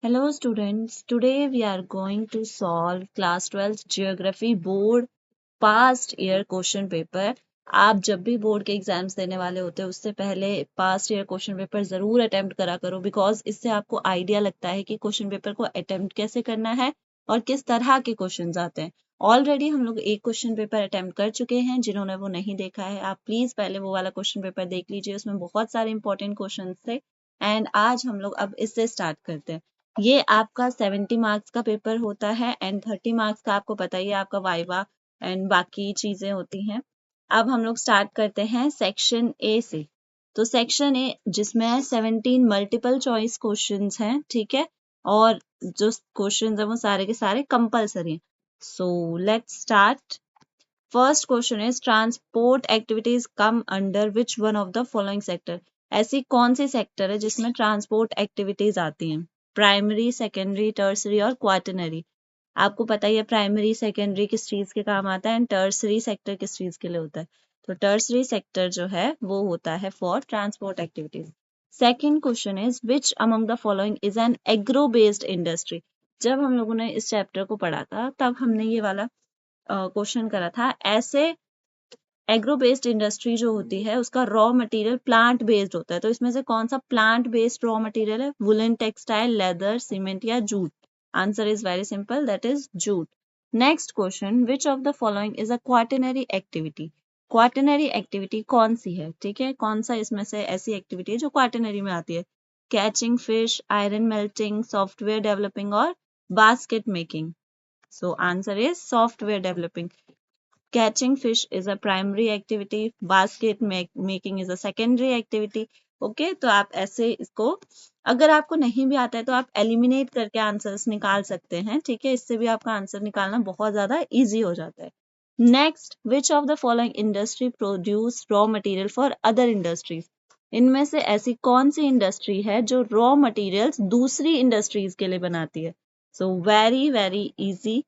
Hello students, today we are going to solve class 12th geography board past year question paper। आप जब भी board के exams देने वाले होते हैं उससे पहले पास्ट ईयर क्वेश्चन पेपर जरूर अटेम्प्ट करा करो, बिकॉज इससे आपको आइडिया लगता है कि क्वेश्चन पेपर को अटेम्प्ट कैसे करना है और किस तरह के क्वेश्चंस आते हैं। ऑलरेडी हम लोग एक क्वेश्चन पेपर अटेम्प्ट कर चुके हैं, जिन्होंने वो नहीं देखा है आप प्लीज पहले वो वाला क्वेश्चन पेपर देख लीजिए, उसमें बहुत सारे इंपॉर्टेंट क्वेश्चन थे। एंड आज हम लोग अब इससे स्टार्ट करते हैं। ये आपका 70 मार्क्स का पेपर होता है एंड 30 मार्क्स का आपको पता ही है आपका वाइवा एंड बाकी चीजें होती हैं। अब हम लोग स्टार्ट करते हैं सेक्शन ए से। तो सेक्शन ए जिसमें 17 मल्टीपल चॉइस क्वेश्चंस हैं, ठीक है, और जो क्वेश्चंस हैं वो सारे के सारे कंपलसरी हैं। So let's start. First question is transport activities come under which one of the following sector. ऐसी कौन सी सेक्टर है जिसमें ट्रांसपोर्ट एक्टिविटीज आती हैं? प्राइमरी, सेकेंडरी, टर्सरी और क्वाटरनरी। आपको पता ही है प्राइमरी सेकेंडरी किस चीज के काम आता है एंड टर्सरी सेक्टर किस चीज के लिए होता है। तो टर्सरी सेक्टर जो है वो होता है for transport activities. Second question is which among the following is an agro based industry. जब हम लोगों ने इस चैप्टर को पढ़ा था तब हमने ये वाला क्वेश्चन करा था। ऐसे एग्रो बेस्ड इंडस्ट्री जो होती है उसका रॉ मटेरियल प्लांट बेस्ड होता है, तो इसमें से कौन सा प्लांट बेस्ड रॉ मटेरियल है? वुलन टेक्सटाइल, लेदर, सीमेंट या jute. Answer is very simple, that is jute. Next question, which of the following is a quaternary activity. Quaternary activity कौन सी है? ठीक है, कौन सा इसमें से ऐसी एक्टिविटी है जो क्वाटरनरी में आती है? Catching fish, iron melting, software developing और basket making. So answer is software developing. Catching fish is a primary activity, making is a secondary activity. Okay, तो आप ऐसे इसको, अगर आपको नहीं भी आता है तो आप एलिमिनेट करके आंसर्स निकाल सकते हैं, ठीक है, इससे भी आपका आंसर निकालना बहुत ज्यादा इजी हो जाता है। Next, which of the following industry produce raw material for other industries. इनमें से ऐसी कौन सी इंडस्ट्री है जो रॉ मटेरियल्स दूसरी इंडस्ट्रीज के लिए बनाती है? So very very easy.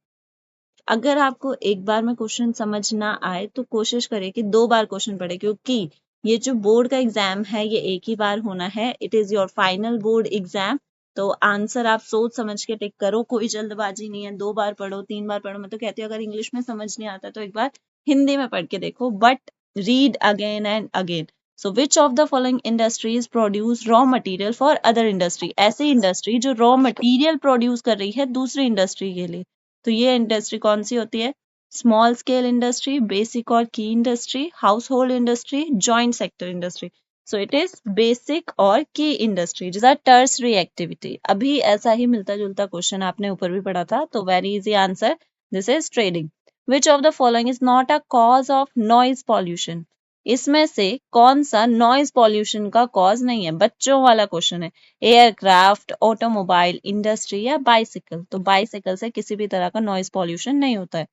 अगर आपको एक बार में क्वेश्चन समझ ना आए तो कोशिश करें कि 2 बार क्वेश्चन पढ़े, क्योंकि ये जो बोर्ड का एग्जाम है ये एक ही बार होना है। It is your final board exam. तो आंसर आप सोच समझ के टिक करो, कोई जल्दबाजी नहीं है। 2 बार पढ़ो, 3 बार पढ़ो। मैं तो कहती हूँ अगर इंग्लिश में समझ नहीं आता तो एक बार हिंदी में पढ़ के देखो, but read again and again. So which of the following industries produce raw material for other industry. ऐसी इंडस्ट्री जो रॉ मटेरियल प्रोड्यूस कर रही है दूसरी इंडस्ट्री के लिए। तो ये इंडस्ट्री कौन सी होती है? स्मॉल स्केल इंडस्ट्री, बेसिक और की industry, house hold industry, joint sector industry. So it is basic और की इंडस्ट्री जिस आर टर्सरी एक्टिविटी। अभी ऐसा ही मिलता जुलता क्वेश्चन आपने ऊपर भी पढ़ा था, तो very easy answer, this is trading. Which of the following is not a cause of noise pollution. इसमें से कौन सा नॉइज पॉल्यूशन का कॉज नहीं है? बच्चों वाला क्वेश्चन है। एयरक्राफ्ट, ऑटोमोबाइल, इंडस्ट्री या बाइसिकल। तो बाइसिकल से किसी भी तरह का नॉइज पॉल्यूशन नहीं होता है।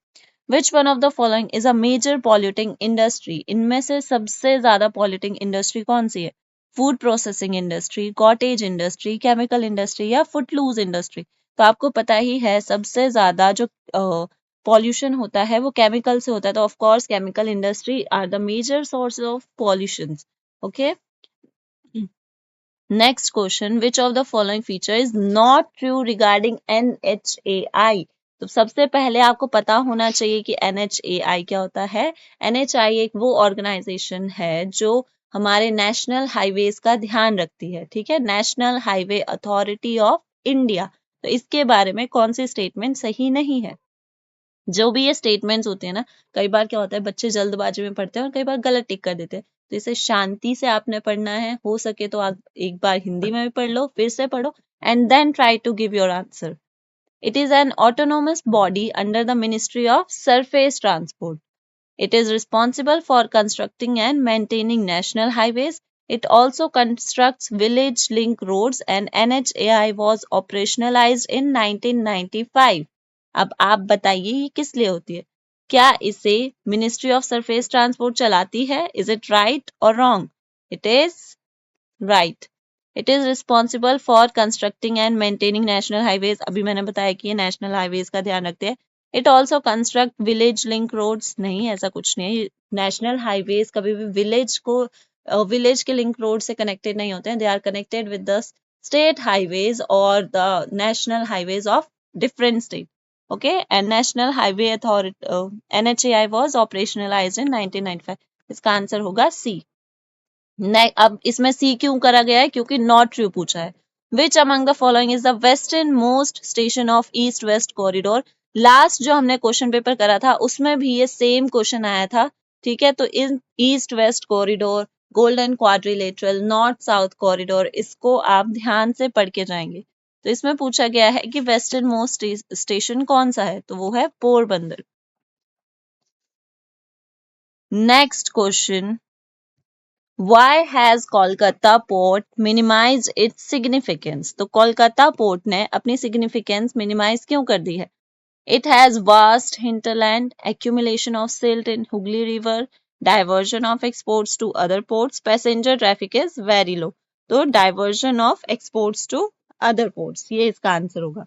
Which one of the following is a major polluting industry. इनमें से सबसे ज्यादा पॉल्यूटिंग इंडस्ट्री कौन सी है? Food processing industry, cottage industry, chemical industry या फुटलूज इंडस्ट्री। तो आपको पता ही है सबसे ज्यादा जो पॉल्यूशन होता है वो केमिकल से होता है, तो of course chemical industry are the major source of pollution. Okay, next question, which of the following feature is not true regarding NHAI। तो सबसे पहले आपको पता होना चाहिए कि NHAI क्या होता है। NHAI एक वो ऑर्गेनाइजेशन है जो हमारे नेशनल हाईवेज का ध्यान रखती है, ठीक है, national highway authority of India. तो इसके बारे में कौन सी स्टेटमेंट सही नहीं है? जो भी ये स्टेटमेंट्स होते हैं ना, कई बार क्या होता है बच्चे जल्दबाजी में पढ़ते हैं और कई बार गलत टिक कर देते हैं, तो इसे शांति से आपने पढ़ना है। हो सके तो आप एक बार हिंदी में भी पढ़ लो, फिर से पढ़ो and then try to give your answer. It is an autonomous body under the ministry of surface transport. It is responsible for constructing and maintaining national highways. It also constructs village link roads and NHAI was operationalized in 1995. अब आप बताइए ये किस लिए होती है? क्या इसे मिनिस्ट्री ऑफ सरफेस ट्रांसपोर्ट चलाती है? इज इट राइट और wrong? It is right. It is responsible for constructing and maintaining national highways. अभी मैंने बताया कि ये नेशनल हाईवेज का ध्यान रखते हैं। It also construct village link roads. नहीं, ऐसा कुछ नहीं है। नेशनल हाईवेज कभी भी विलेज के लिंक रोड से कनेक्टेड नहीं होते हैं। They are connected with the state highways or the national highways of different state. Okay, and National Highway Authority NHAI was operationalized in 1995. इसका आंसर होगा C. अब इसमें सी क्यों करा गया है, क्योंकि नॉट ट्रू पूछा है. Which among the following is the western most station of east west corridor. Last जो हमने क्वेश्चन पेपर करा था उसमें भी ये सेम क्वेश्चन आया था. ठीक है, तो इन east west corridor, golden quadrilateral, north south corridor, इसको आप ध्यान से पढ़ के जाएंगे. तो इसमें पूछा गया है कि वेस्टर्न मोस्ट स्टेशन कौन सा है, तो वो है Porbandar. Next question, Why has Kolkata port minimized its significance? तो कोलकाता पोर्ट ने अपनी significance minimize क्यों कर दी है? It has vast hinterland, accumulation of silt in Hooghly River, diversion of exports to other ports, passenger traffic is very low. तो diversion of exports to other ports, ये इसका answer होगा.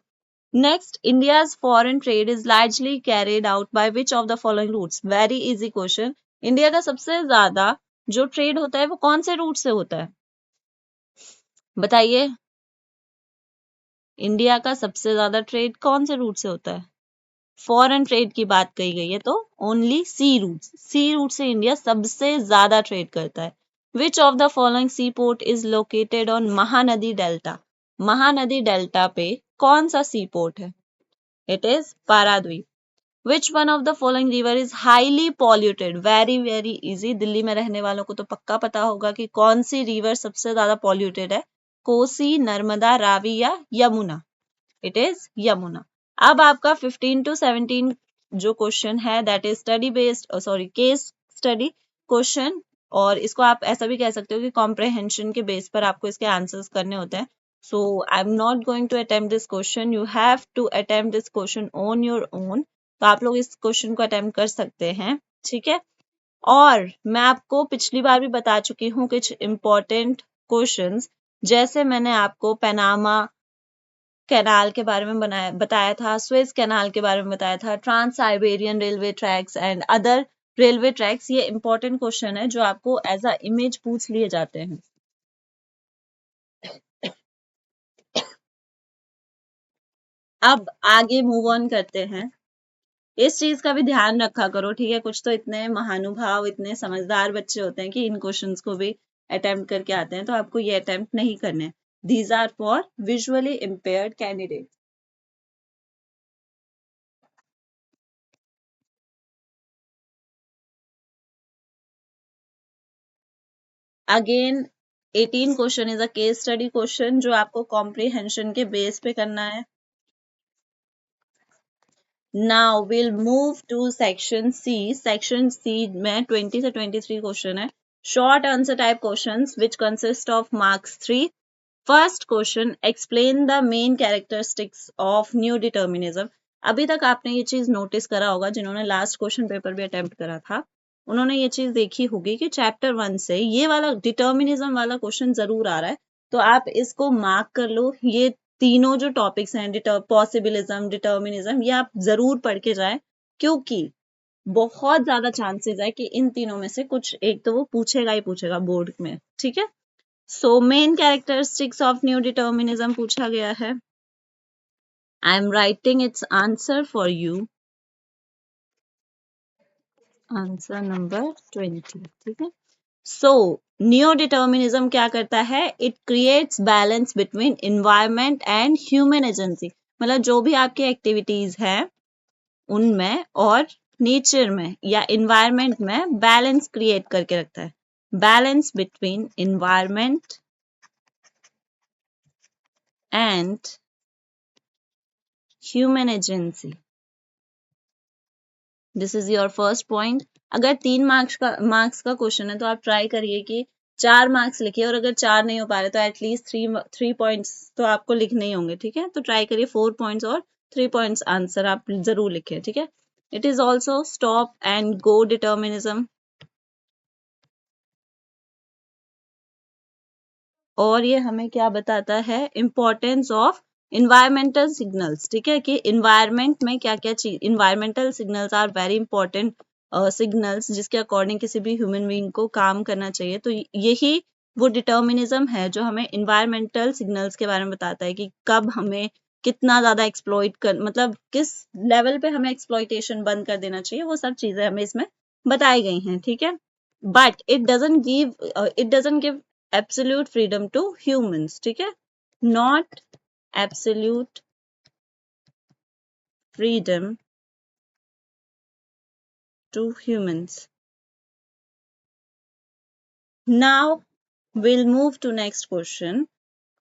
Next, India's foreign trade is largely carried out by which of the following routes? Very easy question. India का सबसे ज्यादा जो trade होता है वो कौन से रूट से होता है, बताइए. इंडिया का सबसे ज्यादा ट्रेड कौन से रूट से होता है? फॉरेन ट्रेड की बात कही गई है तो only sea route. Sea route से इंडिया सबसे ज्यादा ट्रेड करता है. Which of the following sea port is located on Mahanadi delta. Mahanadi delta पे कौन सा सी पोर्ट है? It is Paradip. Which one of the following river is highly polluted? Very very easy. Delhi में रहने वालों को तो पक्का पता होगा कि कौन सी रिवर सबसे ज्यादा polluted है. कोसी, नर्मदा, रावी या यमुना. It is Yamuna. अब आपका 15 to 17 जो क्वेश्चन है that is study based, case study question, और इसको आप ऐसा भी कह सकते हो कि comprehension के बेस पर आपको इसके आंसर्स करने होते हैं. So I'm not going to attempt this question. You have to attempt this question on your own. तो आप लोग इस क्वेश्चन को अटेम्प्ट कर सकते हैं. ठीक है, और मैं आपको पिछली बार भी बता चुकी हूँ कुछ इंपॉर्टेंट क्वेश्चंस. जैसे मैंने आपको पनामा कैनाल के बारे में बताया था, स्वेज कैनाल के बारे में बताया था, trans Siberian railway tracks and other railway tracks. ये इंपॉर्टेंट क्वेश्चन है जो आपको एज अ इमेज पूछ लिए जाते हैं. अब आगे मूव ऑन करते हैं. इस चीज का भी ध्यान रखा करो, ठीक है. कुछ तो इतने महानुभाव, इतने समझदार बच्चे होते हैं कि इन क्वेश्चंस को भी अटेम्प्ट करके आते हैं, तो आपको ये अटेम्प्ट नहीं करने. These are for visually impaired candidate. Again 18 question is a case study question जो आपको कॉम्प्रिहेंशन के बेस पे करना है. Now we'll move to section C. Section C में 20 से 23 क्वेश्चन है. Short answer type questions which consist of marks 3. First question, explain the main characteristics of new determinism. अभी तक आपने ये चीज नोटिस करा होगा, जिन्होंने लास्ट क्वेश्चन पेपर भी अटेम्प्ट करा था उन्होंने ये चीज देखी होगी कि चैप्टर 1 से ये वाला डिटर्मिनिज्म वाला क्वेश्चन जरूर आ रहा है. तो आप इसको मार्क कर लो. ये तीनों जो टॉपिक्स हैं, पॉसिबिलिज्म, डिटर्मिनिज्म, ये आप जरूर पढ़ के जाएं, क्योंकि बहुत ज्यादा चांसेस है कि इन तीनों में से कुछ एक तो वो पूछेगा ही पूछेगा बोर्ड में. ठीक है, so main characteristics of new determinism पूछा गया है. I am writing it's answer for you. Answer number 20. ठीक है, सो न्यू डिटर्मिनिज्म क्या करता है? It creates balance between environment and human agency. मतलब जो भी आपकी एक्टिविटीज हैं उनमें और नेचर में या इन्वायरमेंट में बैलेंस क्रिएट करके रखता है. Balance between environment and human agency. This is your first point. अगर 3 मार्क्स का क्वेश्चन है तो आप ट्राई करिए कि 4 मार्क्स लिखिए, और अगर 4 नहीं हो पा रहे तो एटलीस्ट 3 पॉइंट्स तो आपको लिखने ही होंगे. ठीक है, तो ट्राई करिए 4 पॉइंट्स और 3 पॉइंट्स आंसर आप जरूर लिखें. ठीक है, it is also stop and go determinism. और ये हमें क्या बताता है? Importance of environmental signals. ठीक है, कि इन्वायरमेंट में क्या क्या चीज, environmental signals are very important signals जिसके अकॉर्डिंग किसी भी ह्यूमन बीइंग को काम करना चाहिए. तो यही वो डिटर्मिनिज्म है जो हमें इन्वायरमेंटल सिग्नल्स के बारे में बताता है कि कब हमें कितना ज्यादा एक्सप्लॉइट कर, मतलब किस लेवल पे हमें एक्सप्लॉइटेशन बंद कर देना चाहिए, वो सब चीजें हमें इसमें बताई गई हैं, ठीक है। But it doesn't give absolute freedom to humans, ठीक है, not absolute freedom to humans. Now we'll move to next question.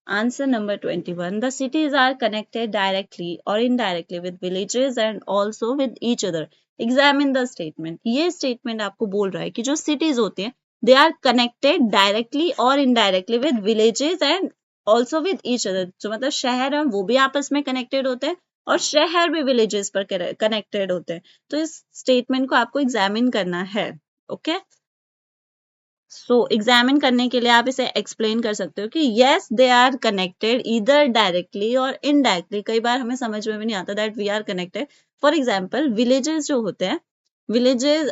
Answer number 21. The cities are connected directly or indirectly with villages and also with each other. Examine the statement. ये statement आपको बोल रहा है कि जो cities होते हैं they are connected directly or indirectly with villages and also with each other. जो मतलब शहर हैं वो भी आपस में connected होते हैं और शहर भी villages पर connected होते हैं. तो इस statement को आपको examine करना है. Okay? सो एग्जामिन करने के लिए आप इसे एक्सप्लेन कर सकते हो कि yes they are connected either directly और इनडायरेक्टली. कई बार हमें समझ में भी नहीं आता that we are connected. For example villages जो होते हैं, विलेजेस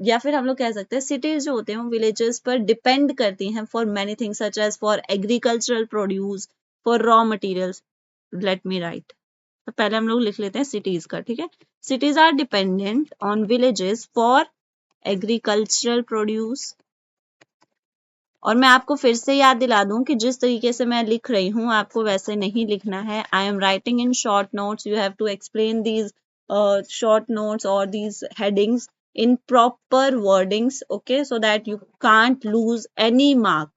या फिर हम लोग कह सकते हैं सिटीज जो होते हैं वो विलेजेस पर डिपेंड करती हैं for many things such as for agricultural produce, for raw materials. Let me write. तो पहले हम लोग लिख लेते हैं सिटीज का, ठीक है. Cities are dependent on villages for agricultural produce. और मैं आपको फिर से याद दिला दूं कि जिस तरीके से मैं लिख रही हूं आपको वैसे नहीं लिखना है. I am writing in short notes. You have to explain these short notes और these headings in proper wordings, okay, so that you can't lose any mark.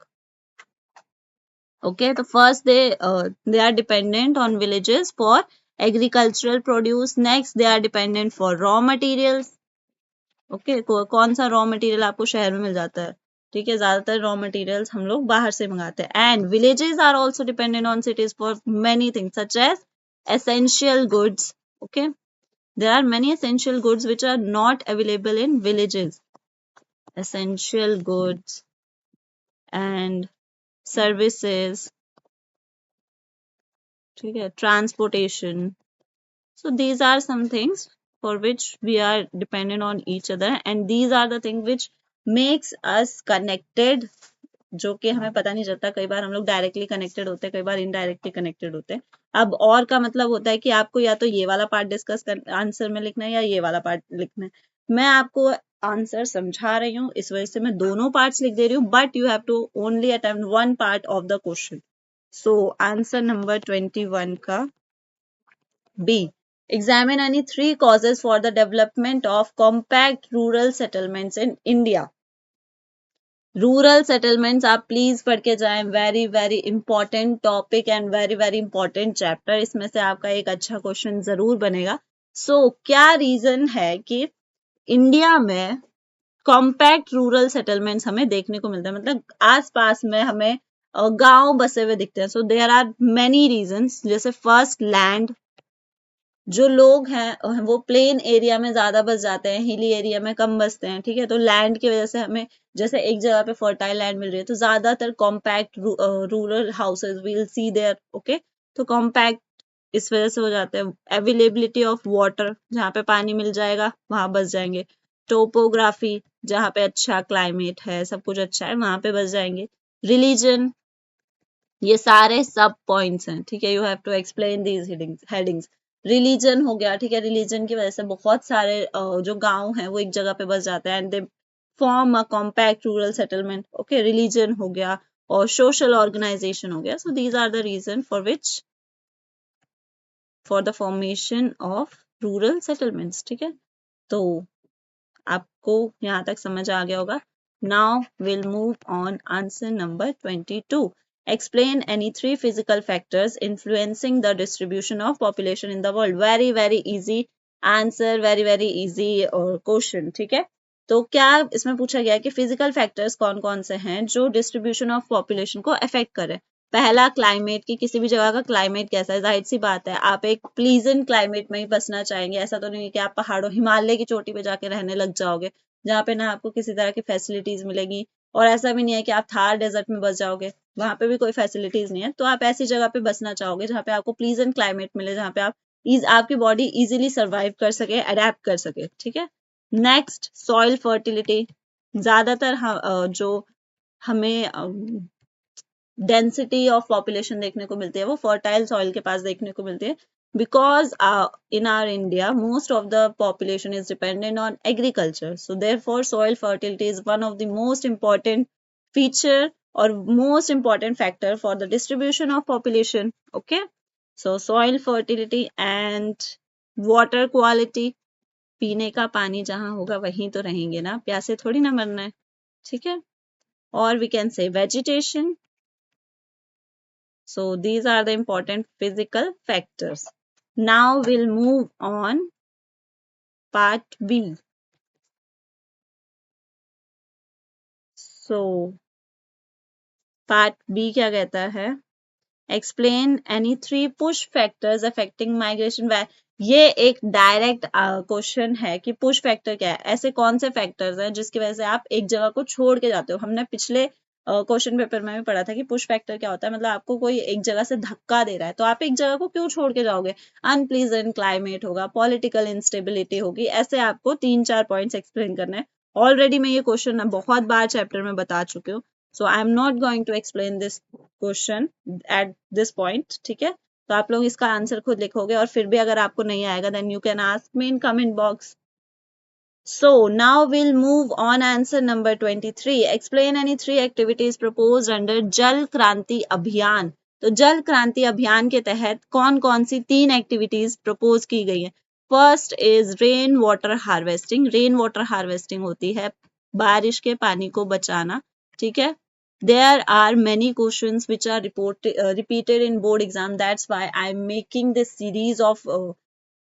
Okay, so first they are dependent on villages for agricultural produce. Next they are dependent for raw materials. Okay, कौन सा raw material आपको शहर में मिल जाता है, ठीक है, ज्यादातर रॉ मटेरियल्स हम लोग बाहर से मंगाते हैं. And villages are also dependent on cities for many things such as essential goods. Okay, there are many essential goods which are not available in villages. Essential goods and services, ठीक है, transportation. So these are some things for which we are dependent on each other and these are the things which makes us connected, जो कि हमें पता नहीं चलता. कई बार हम लोग डायरेक्टली कनेक्टेड होते हैं, कई बार इनडायरेक्टली कनेक्टेड होते हैं. अब और का मतलब होता है कि आपको या तो ये वाला पार्ट डिस्कस कर आंसर में लिखना है या ये वाला पार्ट लिखना है. मैं आपको आंसर समझा रही हूँ इस वजह से मैं दोनों पार्ट्स लिख दे रही हूँ, but you have to only attempt one part of the question. So answer number 21 का B. Examine any three causes for the development of compact rural settlements in India. Rural settlements आप please पढ़ के जाएं. Very very important topic and very very important chapter. इसमें से आपका एक अच्छा क्वेश्चन जरूर बनेगा. सो क्या रीजन है कि इंडिया में कॉम्पैक्ट रूरल सेटलमेंट्स हमें देखने को मिलता है, मतलब आसपास में हमें गांव बसे हुए दिखते हैं. So there are many reasons. जैसे फर्स्ट लैंड, जो लोग हैं वो प्लेन एरिया में ज्यादा बस जाते हैं, हिली एरिया में कम बसते हैं, ठीक है. तो लैंड की वजह से हमें जैसे एक जगह पे फर्टाइल लैंड मिल रही है तो ज्यादातर compact rural houses we'll see there. Okay, तो कॉम्पैक्ट इस वजह से हो जाते हैं. अवेलेबिलिटी ऑफ वाटर, जहाँ पे पानी मिल जाएगा वहां बस जाएंगे. टोपोग्राफी, जहाँ पे अच्छा क्लाइमेट है, सब कुछ अच्छा है, वहां पे बस जाएंगे. रिलीजन, ये सारे सब पॉइंट्स हैं, ठीक है. You have to explain these headings. Religion हो गया, ठीक है. रिलीजन की वजह से बहुत सारे जो गांव हैं वो एक जगह पे बस जाते हैं and they form a compact rural settlement. Okay, religion हो गया और सोशल ऑर्गेनाइजेशन हो गया. So these are the reason for the formation of rural settlements, ठीक है. तो आपको यहाँ तक समझ आ गया होगा. Now will move on answer number 22. Explain any three physical factors influencing the distribution of population in the world. Very very easy answer, very very easy question, ठीक है. तो क्या इसमें पूछा गया है कि फिजिकल फैक्टर्स कौन कौन से हैं जो डिस्ट्रीब्यूशन ऑफ पॉपुलेशन को अफेक्ट करें. पहला क्लाइमेट, की किसी भी जगह का क्लाइमेट कैसा है. जाहिर सी बात है आप एक प्लीजेंट क्लाइमेट में ही बसना चाहेंगे. ऐसा तो नहीं है कि आप पहाड़ों हिमालय की चोटी पे जाके रहने लग जाओगे जहाँ पे ना आपको किसी तरह की फैसिलिटीज मिलेगी, और ऐसा भी नहीं है कि आप थार डेजर्ट में बस जाओगे, वहां पे भी कोई फैसिलिटीज नहीं है. तो आप ऐसी जगह पे बसना चाहोगे जहाँ पे आपको प्लीजेंट क्लाइमेट मिले, जहाँ पे आपकी बॉडी इजीली सर्वाइव कर सके, अडेप्ट कर सके, ठीक है. Next, soil fertility. ज्यादातर जो हमें डेंसिटी ऑफ पॉपुलेशन देखने को मिलती है, वो फर्टाइल सॉइल के पास देखने को मिलती है, because in our India most of the population is dependent on agriculture, so therefore soil fertility is one of the most important feature और most important factor for the distribution of population. Okay, so soil fertility and water quality, पीने का पानी जहां होगा वहीं तो रहेंगे ना, प्यासे थोड़ी ना मरना है. ठीक है, और we can say vegetation. So these are the important physical factors. Now we'll move on part B. So part B क्या कहता है? Explain any 3 push factors affecting migration. ये एक डायरेक्ट क्वेश्चन है कि पुश फैक्टर क्या है, ऐसे कौन से फैक्टर्स हैं जिसकी वजह से आप एक जगह को छोड़ के जाते हो. हमने पिछले क्वेश्चन पेपर में भी पढ़ा था कि पुश फैक्टर क्या होता है, मतलब आपको कोई एक जगह से धक्का दे रहा है तो आप एक जगह को क्यों छोड़ के जाओगे. अनप्लीजेंट क्लाइमेट होगा, पॉलिटिकल इंस्टेबिलिटी होगी, ऐसे आपको 3-4 पॉइंट्स एक्सप्लेन करना है. ऑलरेडी मैं ये क्वेश्चन बहुत बार चैप्टर में बता चुकी हूँ, so I am not going to explain this question at this point. ठीक है, तो आप लोग इसका आंसर खुद लिखोगे, और फिर भी अगर आपको नहीं आएगा then you can ask me in comment box. So now we'll move on answer number 23. Explain any 3 activities proposed under जल क्रांति अभियान. तो जल क्रांति अभियान के तहत कौन कौन सी 3 एक्टिविटीज प्रपोज की गई है. First is rain water harvesting. Rain water harvesting होती है बारिश के पानी को बचाना. ठीक है, there are many questions which are repeated in board exam, that's why I'm making this series of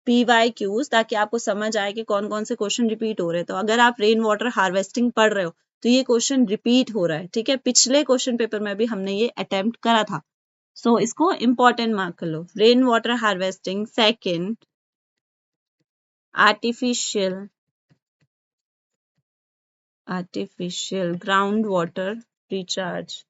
PYQs, ताकि आपको समझ आए कि कौन कौन से क्वेश्चन रिपीट हो रहे हैं. तो अगर आप रेन वाटर हार्वेस्टिंग पढ़ रहे हो तो ये क्वेश्चन रिपीट हो रहा है. ठीक है, पिछले क्वेश्चन पेपर में भी हमने ये अटेम्प्ट करा था, सो इसको इम्पोर्टेंट मार्क कर लो. Rain water harvesting. Second, artificial ground water recharge.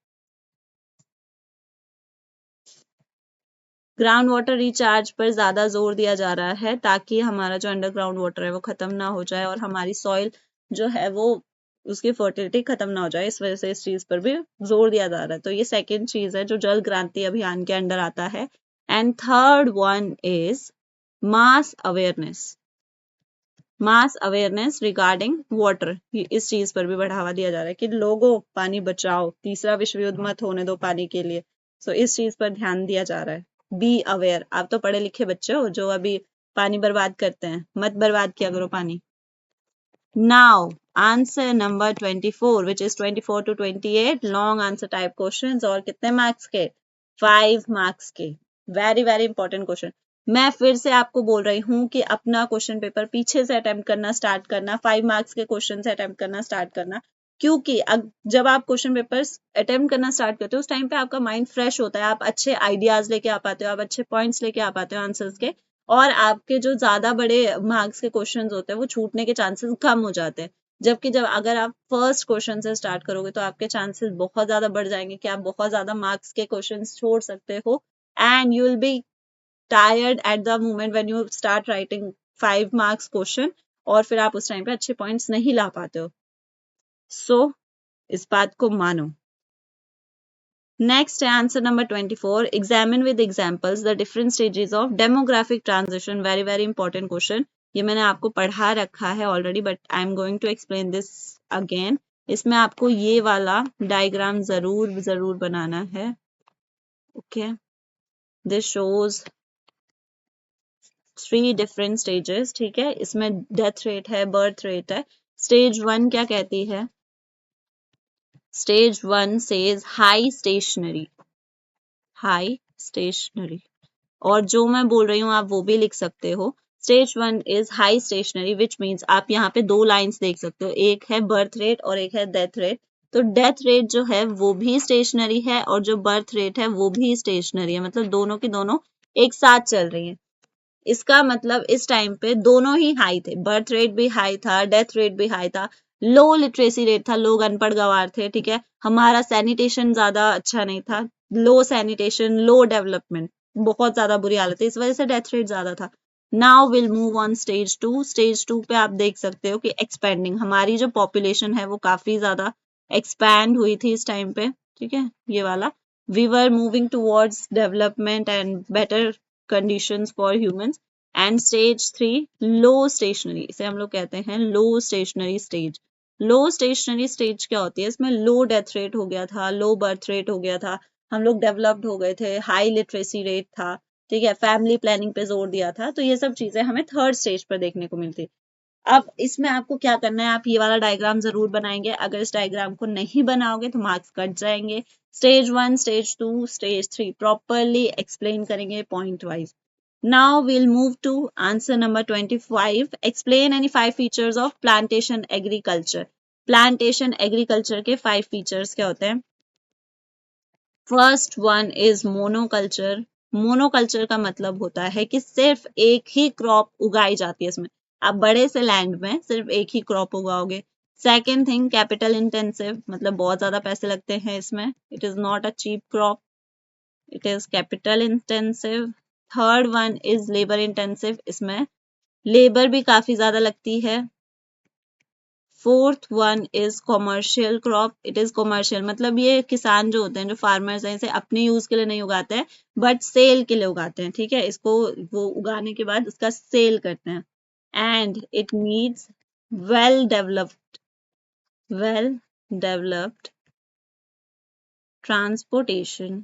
Ground water recharge पर ज्यादा जोर दिया जा रहा है ताकि हमारा जो अंडरग्राउंड वाटर है वो खत्म ना हो जाए और हमारी सॉइल जो है वो उसकी फर्टिलिटी खत्म ना हो जाए, इस वजह से इस चीज पर भी जोर दिया जा रहा है. तो ये सेकेंड चीज है जो जल क्रांति अभियान के अंडर आता है. And third one is mass awareness. Mass awareness regarding water, इस चीज पर भी बढ़ावा दिया जा रहा है कि लोगों पानी बचाओ, तीसरा विश्व युद्ध मत होने दो पानी के लिए. सो इस चीज पर ध्यान दिया जा रहा है. Be aware. आप तो पढ़े लिखे बच्चे हो जो अभी पानी बर्बाद करते हैं, मत बर्बाद किया करो पानी. Now answer number 24 which is 24 to 28 long answer type questions, और कितने मार्क्स के? 5 मार्क्स के. Very very important question. मैं फिर से आपको बोल रही हूँ कि अपना क्वेश्चन पेपर पीछे से अटेम्प्ट करना स्टार्ट करना, 5 मार्क्स के क्वेश्चन से अटेम्प्ट करना स्टार्ट करना, क्योंकि जब आप क्वेश्चन पेपर अटेम्प्ट करना स्टार्ट करते हो उस टाइम पे आपका माइंड फ्रेश होता है, आप अच्छे आइडियाज लेके आ पाते हो, आप अच्छे पॉइंट्स लेके आ पाते हो आंसर्स के, और आपके जो ज्यादा बड़े मार्क्स के क्वेश्चंस होते हैं वो छूटने के चांसेस कम हो जाते हैं. जबकि जब अगर आप फर्स्ट क्वेश्चन से स्टार्ट करोगे तो आपके चांसेस बहुत ज्यादा बढ़ जाएंगे कि आप बहुत ज्यादा मार्क्स के क्वेश्चंस छोड़ सकते हो, and you will be tired at the moment when you start writing 5 marks question, और फिर आप उस टाइम पे अच्छे पॉइंट्स नहीं ला पाते हो. सो इस बात को मानो. नेक्स्ट है answer number 24. Examine with examples the different stages of demographic transition. Very very important question. ये मैंने आपको पढ़ा रखा है already, but I am going to explain this again. इसमें आपको ये वाला डायग्राम जरूर बनाना है. Okay, this shows 3 different stages. ठीक है, इसमें डेथ रेट है, बर्थ रेट है. स्टेज 1 क्या कहती है? Stage 1 says high stationary. और जो मैं बोल रही हूँ आप वो भी लिख सकते हो. Stage 1 is high stationary which means आप यहाँ पे 2 लाइन्स देख सकते हो, एक है बर्थ रेट और एक है डेथ रेट. तो डेथ रेट जो है वो भी स्टेशनरी है और जो बर्थ रेट है वो भी स्टेशनरी है, मतलब दोनों की दोनों एक साथ चल रही है. इसका मतलब इस टाइम पे दोनों ही हाई थे, बर्थ रेट भी हाई था, डेथ रेट भी हाई था. लो लिटरेसी रेट था, लोग अनपढ़ गवार थे. ठीक है, हमारा सैनिटेशन ज्यादा अच्छा नहीं था, लो सैनिटेशन, लो डेवलपमेंट, बहुत ज्यादा बुरी हालत है, इस वजह से डेथ रेट ज्यादा था. Now will move on stage 2. Stage 2 पे आप देख सकते हो कि एक्सपेंडिंग, हमारी जो पॉपुलेशन है वो काफी ज्यादा एक्सपैंड हुई थी इस टाइम पे, ठीक है, ये वाला। We were moving towards development and better conditions for humans. And stage 3 low stationary, इसे हम लोग कहते हैं low stationary stage. Low stationary stage क्या होती है, इसमें लो डेथ रेट हो गया था, लो बर्थ रेट हो गया था, हम लोग डेवलप्ड हो गए थे, हाई लिटरेसी रेट था, ठीक है, फैमिली प्लानिंग पे जोर दिया था। तो ये सब चीजें हमें थर्ड स्टेज पर देखने को मिलती। अब इसमें आपको क्या करना है, आप ये वाला डायग्राम जरूर बनाएंगे। अगर इस डायग्राम को नहीं बनाओगे तो मार्क्स कट जाएंगे। Stage 1, stage 2, stage 3 properly explain करेंगे point wise. Now we'll move to answer number 25. Explain any 5 features of plantation agriculture. Plantation agriculture के 5 features क्या होते हैं? First one is monoculture. Monoculture का मतलब होता है कि सिर्फ एक ही क्रॉप उगाई जाती है इसमें। आप बड़े से लैंड में सिर्फ एक ही क्रॉप उगाओगे। सेकेंड थिंग, कैपिटल इंटेंसिव, मतलब बहुत ज्यादा पैसे लगते हैं इसमें। It is not a cheap crop, it is capital intensive. Third one is labour intensive, इसमें लेबर भी काफी ज्यादा लगती है। Fourth one is commercial crop, it is commercial, मतलब ये किसान जो होते हैं, जो फार्मर्स हैं, इसे अपने यूज के लिए नहीं उगाते हैं बट सेल के लिए उगाते हैं, ठीक है, इसको वो उगाने के बाद उसका सेल करते हैं। And it needs well developed well developed transportation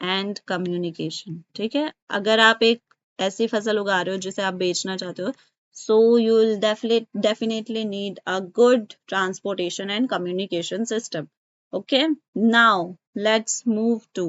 and communication, ठीक है। अगर आप एक ऐसी फसल उगा रहे हो जिसे आप बेचना चाहते हो, so you will definitely need a good transportation and communication system. Okay, now let's move to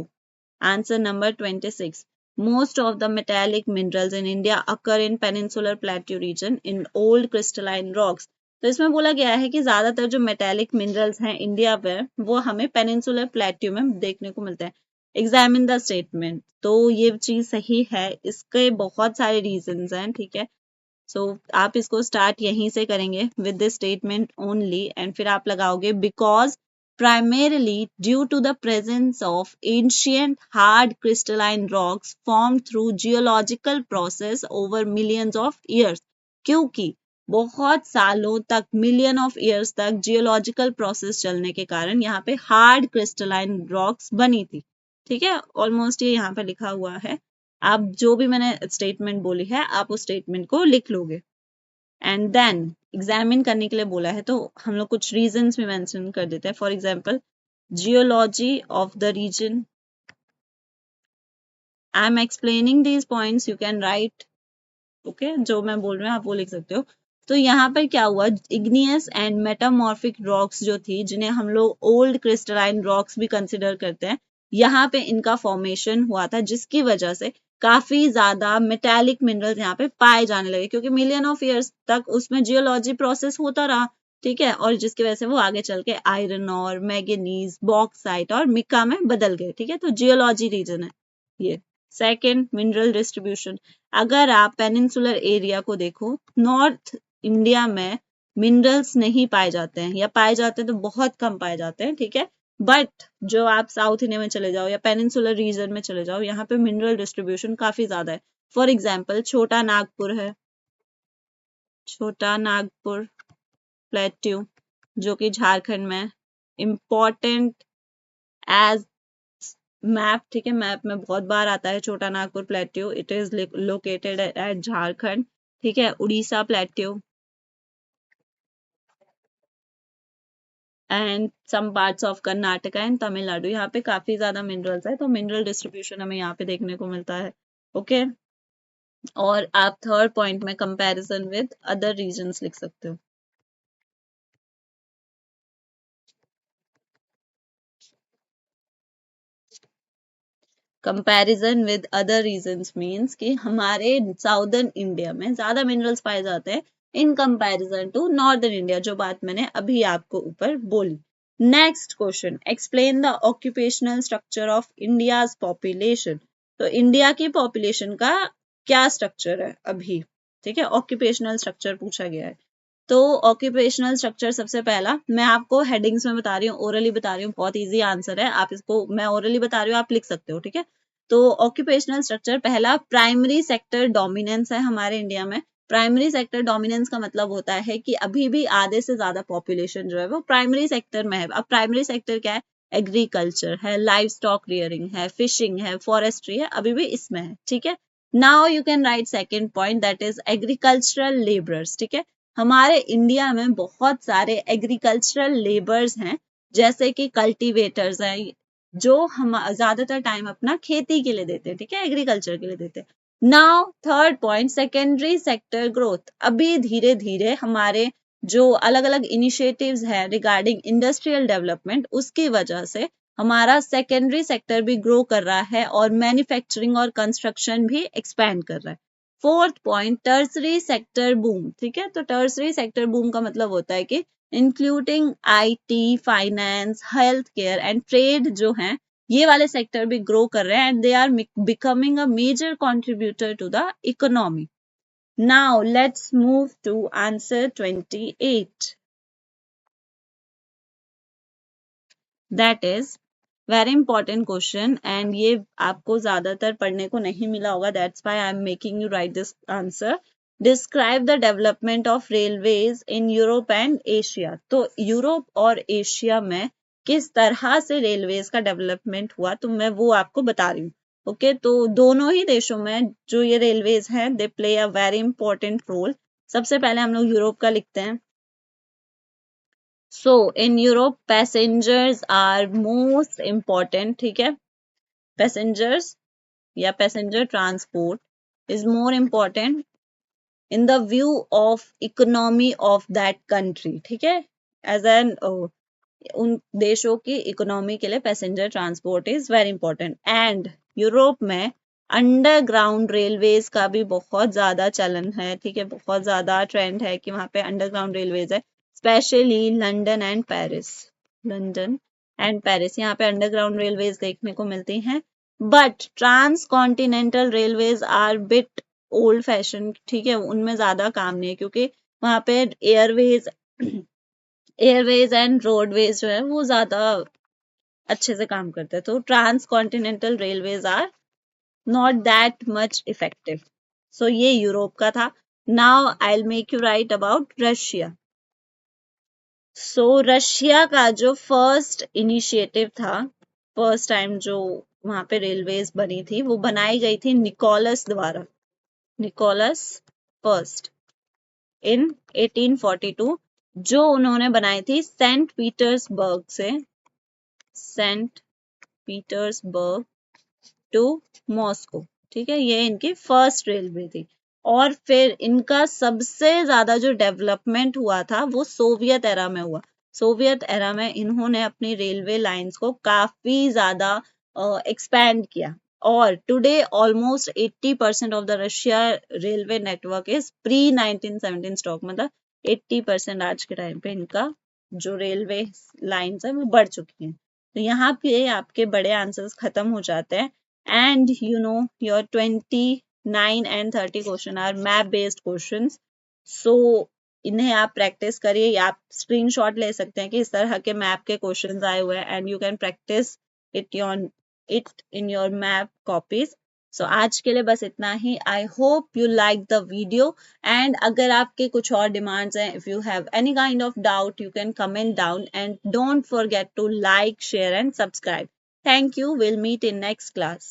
answer number 26. Most of the metallic minerals in India occur in peninsular plateau region in old crystalline rocks. तो इसमें बोला गया है कि ज्यादातर जो metallic minerals हैं India में वो हमें पेनिनसुलर प्लेट्यू में देखने को मिलते हैं। एग्जामिन द स्टेटमेंट, तो ये चीज सही है, इसके बहुत सारे रीजंस हैं, ठीक है। सो आप इसको स्टार्ट यहीं से करेंगे with this statement only, and फिर आप लगाओगे because primarily due to the presence of ancient hard crystalline rocks formed through geological process over millions of years, क्योंकि बहुत सालों तक, मिलियन ऑफ ईयर्स तक जियोलॉजिकल प्रोसेस चलने के कारण यहाँ पे हार्ड क्रिस्टलाइन रॉक्स बनी थी, ठीक है। ऑलमोस्ट ये यहाँ पे लिखा हुआ है, आप जो भी मैंने स्टेटमेंट बोली है आप उस स्टेटमेंट को लिख लोगे। एंड देन एग्जामिन करने के लिए बोला है तो हम लोग कुछ रीजंस भी मेंशन कर देते हैं। For example, geology of the region, I am explaining these points, you can write, okay, जो मैं बोल रही हूँ आप वो लिख सकते हो। तो यहाँ पर क्या हुआ, इग्नियस एंड मेटामॉर्फिक रॉक्स जो थी, जिन्हें हम लोग ओल्ड क्रिस्टलाइन रॉक्स भी कंसिडर करते हैं, यहाँ पे इनका फॉर्मेशन हुआ था, जिसकी वजह से काफी ज्यादा मेटेलिक मिनरल्स यहाँ पे पाए जाने लगे, क्योंकि मिलियन ऑफ ईयर्स तक उसमें जियोलॉजी प्रोसेस होता रहा, ठीक है, और जिसकी वजह से वो आगे चल के आयरन और मैग्नीज, बॉक्साइट और मिका में बदल गए, ठीक है। तो जियोलॉजी रीजन है ये। सेकेंड, मिनरल डिस्ट्रीब्यूशन, अगर आप पेनिनसुलर एरिया को देखो, नॉर्थ इंडिया में मिनरल्स नहीं पाए जाते हैं, या पाए जाते हैं तो बहुत कम पाए जाते हैं, ठीक है। बट जो आप साउथ इंडिया में चले जाओ या पेनिनसुलर रीजन में चले जाओ, यहाँ पे मिनरल डिस्ट्रीब्यूशन काफी ज्यादा है। फॉर एग्जाम्पल, छोटा नागपुर है, छोटा नागपुर प्लेट्यू, जो कि झारखंड में इम्पोर्टेंट एज मैप, ठीक है, मैप में बहुत बार आता है Chota Nagpur plateau. It is located at Jharkhand, ठीक है। Orissa plateau and some parts of Karnataka and Tamil Nadu, यहाँ पे काफी ज्यादा मिनरल्स है, तो मिनरल डिस्ट्रीब्यूशन हमें यहाँ पे देखने को मिलता है, ओके। और आप थर्ड पॉइंट में कंपैरिजन विद अदर रीजन्स लिख सकते हो। Comparison with other regions means कि हमारे साउदर्न इंडिया में ज्यादा मिनरल्स पाए जाते हैं in comparison to northern India, जो बात मैंने अभी आपको ऊपर बोली। Next question, explain the occupational structure of India's population. तो इंडिया की पॉपुलेशन का क्या स्ट्रक्चर है अभी, ठीक है, ऑक्यूपेशनल स्ट्रक्चर पूछा गया है। तो ऑक्यूपेशनल स्ट्रक्चर सबसे पहला मैं आपको हेडिंग्स में बता रही हूँ, ओरली बता रही हूँ, बहुत इजी आंसर है, आप इसको, मैं ओरली बता रही हूँ, आप लिख सकते हो, ठीक है। तो ऑक्यूपेशनल स्ट्रक्चर पहला, प्राइमरी सेक्टर डोमिनेंस है हमारे इंडिया में, प्राइमरी सेक्टर डोमिनेंस का मतलब होता है कि अभी भी आधे से ज्यादा पॉपुलेशन जो है वो प्राइमरी सेक्टर में है। अब प्राइमरी सेक्टर क्या है? एग्रीकल्चर है, लाइव स्टॉक रियरिंग है, फिशिंग है, फॉरेस्ट्री है, अभी भी इसमें है। ठीक है, now you can right second point, that is agricultural labourers. ठीक है, हमारे इंडिया में बहुत सारे एग्रीकल्चरल लेबर्स हैं, जैसे कि कल्टीवेटर्स हैं, जो हम ज्यादातर टाइम अपना खेती के लिए देते हैं। ठीक है, एग्रीकल्चर के लिए देते हैं। Now third point, secondary sector growth. अभी धीरे धीरे हमारे जो अलग अलग इनिशिएटिव्स है रिगार्डिंग इंडस्ट्रियल डेवलपमेंट, उसकी वजह से हमारा सेकेंडरी सेक्टर भी ग्रो कर रहा है और मैन्युफैक्चरिंग और कंस्ट्रक्शन भी एक्सपैंड कर रहा है। Fourth point, tertiary sector boom. ठीक है, तो टर्सरी सेक्टर बूम का मतलब होता है कि including IT, finance, health care and trade जो हैं, ये वाले सेक्टर भी ग्रो कर रहे हैं and they are becoming a major contributor to the economy. Now let's move to answer 28, that is very important question and ये आपको ज्यादातर पढ़ने को नहीं मिला होगा, that's why I am making you write this answer. Describe the development of railways in Europe and Asia. तो Europe और एशिया में किस तरह से रेलवेज का डेवलपमेंट हुआ, तो मैं वो आपको बता रही हूँ। ओके, तो दोनों ही देशों में जो ये रेलवेज हैं, they play a very important role. सबसे पहले हम लोग यूरोप का लिखते हैं। So in Europe, passengers are most important. ठीक है, passengers या passenger transport is more important in the view of economy of that country. ठीक है, as an उन देशों की इकोनॉमी के लिए passenger transport is very important. And Europe में अंडरग्राउंड रेलवेज का भी बहुत ज्यादा चलन है। ठीक है, बहुत ज्यादा ट्रेंड है कि वहां पे अंडरग्राउंड रेलवेज है, specially London and Paris. London and Paris, यहाँ पे अंडरग्राउंड रेलवेज देखने को मिलती हैं। But transcontinental railways are bit old fashion. ठीक है, उनमें ज्यादा काम नहीं है क्योंकि वहां पे एयरवेज एयरवेज एंड रोडवेज जो है वो ज्यादा अच्छे से काम करते हैं। तो transcontinental railways are not that much effective. So ये यूरोप का था। Now I will make you write about Russia. So Russia का जो फर्स्ट इनिशिएटिव था, फर्स्ट टाइम जो वहां पे रेलवेज बनी थी, वो बनाई गई थी निकोलस द्वारा, निकोलस फर्स्ट, इन 1842, जो उन्होंने बनाई थी सेंट पीटर्सबर्ग से, सेंट पीटर्सबर्ग टू मॉस्को। ठीक है, ये इनकी फर्स्ट रेलवे थी। और फिर इनका सबसे ज्यादा जो डेवलपमेंट हुआ था वो सोवियत एरा में हुआ। सोवियत एरा में इन्होंने अपनी रेलवे लाइंस को काफी ज्यादा एक्सपैंड किया। और today almost 80% of the Russia railway network is pre 1917 stock, मतलब 80% आज के टाइम पे इनका जो रेलवे लाइंस है वो बढ़ चुकी हैं। तो यहाँ पे आपके बड़े आंसर्स खत्म हो जाते हैं। And you know your 29 and 30 question are map based questions. So इन्हें आप प्रैक्टिस करिए, या आप स्क्रीनशॉट ले सकते हैं कि इस तरह के मैप के क्वेश्चंस आए हुए हैं and you can practice it in your map copies. So आज के लिए बस इतना ही। I hope you like the video and अगर आपके कुछ और डिमांड्स हैं, if you have any kind of doubt, you can comment down and don't forget to like, share and subscribe. Thank you. We'll meet in next class.